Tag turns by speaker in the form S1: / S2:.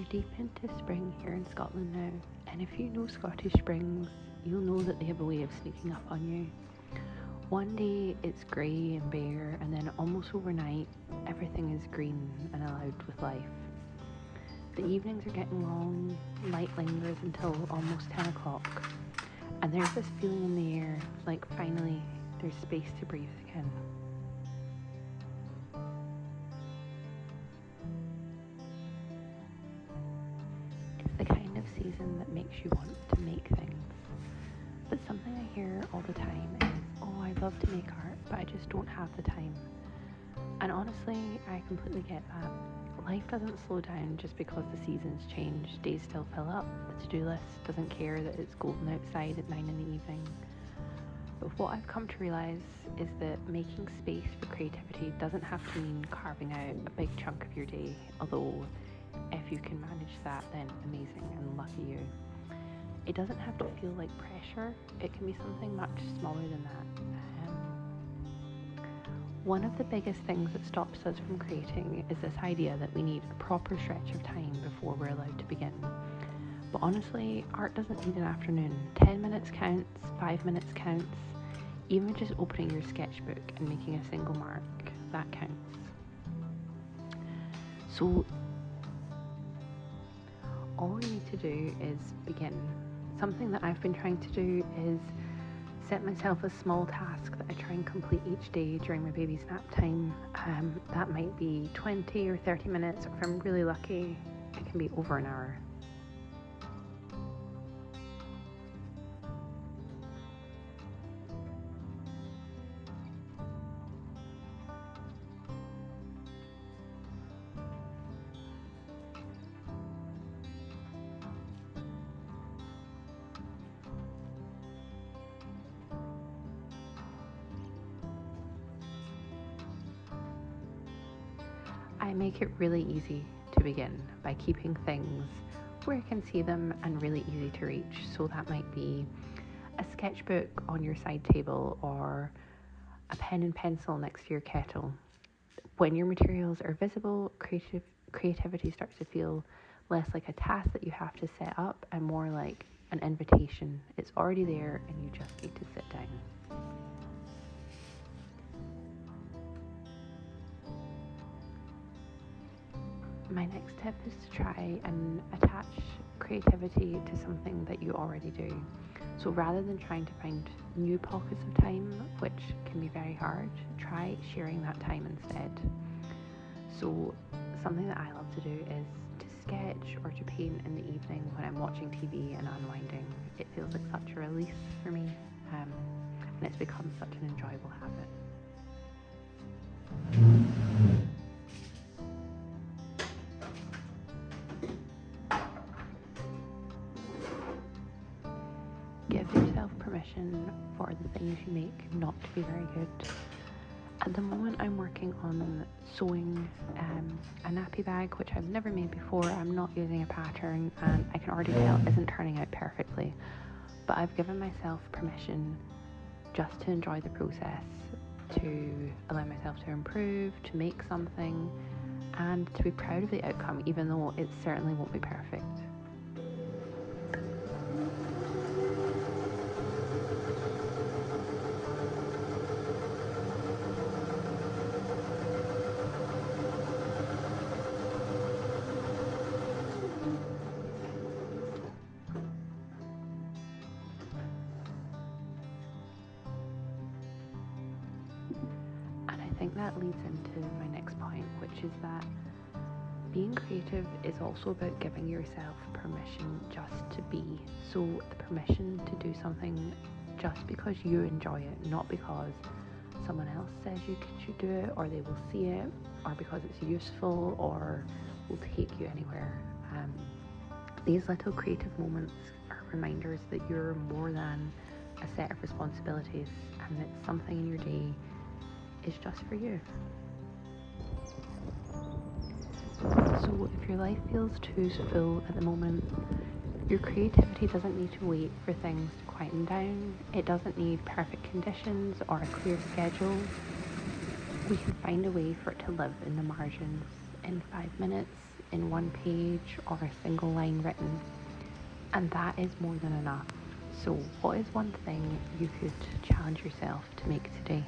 S1: deep into spring here in Scotland now, and if you know Scottish springs, you'll know that they have a way of sneaking up on you. One day it's grey and bare, and then almost overnight everything is green and alive with life. The evenings are getting long, light lingers until almost 10 o'clock, and there's this feeling in the air like finally there's space to breathe again. It's the kind of season that makes you want to make things. But something I hear all the time is, oh, I love to make art, but I just don't have the time. And honestly, I completely get that. Life doesn't slow down just because the seasons change. Days still fill up. The to-do list doesn't care that it's golden outside at 9 in the evening. But what I've come to realise is that making space for creativity doesn't have to mean carving out a big chunk of your day, although if you can manage that, then amazing and lucky you. It doesn't have to feel like pressure. It can be something much smaller than that. One of the biggest things that stops us from creating is this idea that we need a proper stretch of time before we're allowed to begin. But honestly, art doesn't need an afternoon. 10 minutes counts, 5 minutes counts. Even just opening your sketchbook and making a single mark, that counts. So all you need to do is begin. Something that I've been trying to do is set myself a small task that I try and complete each day during my baby's nap time. That might be 20 or 30 minutes, or if I'm really lucky, it can be over an hour. I make it really easy to begin by keeping things where I can see them and really easy to reach. So that might be a sketchbook on your side table or a pen and pencil next to your kettle. When your materials are visible, creativity starts to feel less like a task that you have to set up and more like an invitation. It's already there and you just need to sit down. My next tip is to try and attach creativity to something that you already do. So rather than trying to find new pockets of time, which can be very hard, try sharing that time instead. So something that I love to do is to sketch or to paint in the evening when I'm watching TV and unwinding. It feels like such a release for me, and it's become such an enjoyable habit. Give yourself permission for the things you make not to be very good. At the moment I'm working on sewing a nappy bag, which I've never made before. I'm not using a pattern and I can already tell it isn't turning out perfectly. But I've given myself permission just to enjoy the process, to allow myself to improve, to make something, and to be proud of the outcome, even though it certainly won't be perfect. I think that leads into my next point, which is that being creative is also about giving yourself permission just to be. So the permission to do something just because you enjoy it, not because someone else says you should do it, or they will see it, or because it's useful or will take you anywhere. These little creative moments are reminders that you're more than a set of responsibilities, and that something in your day is just for you. So if your life feels too full at the moment, your creativity doesn't need to wait for things to quieten down. It doesn't need perfect conditions or a clear schedule. We can find a way for it to live in the margins, in 5 minutes, in one page or a single line written, and that is more than enough. So, what is one thing you could challenge yourself to make today?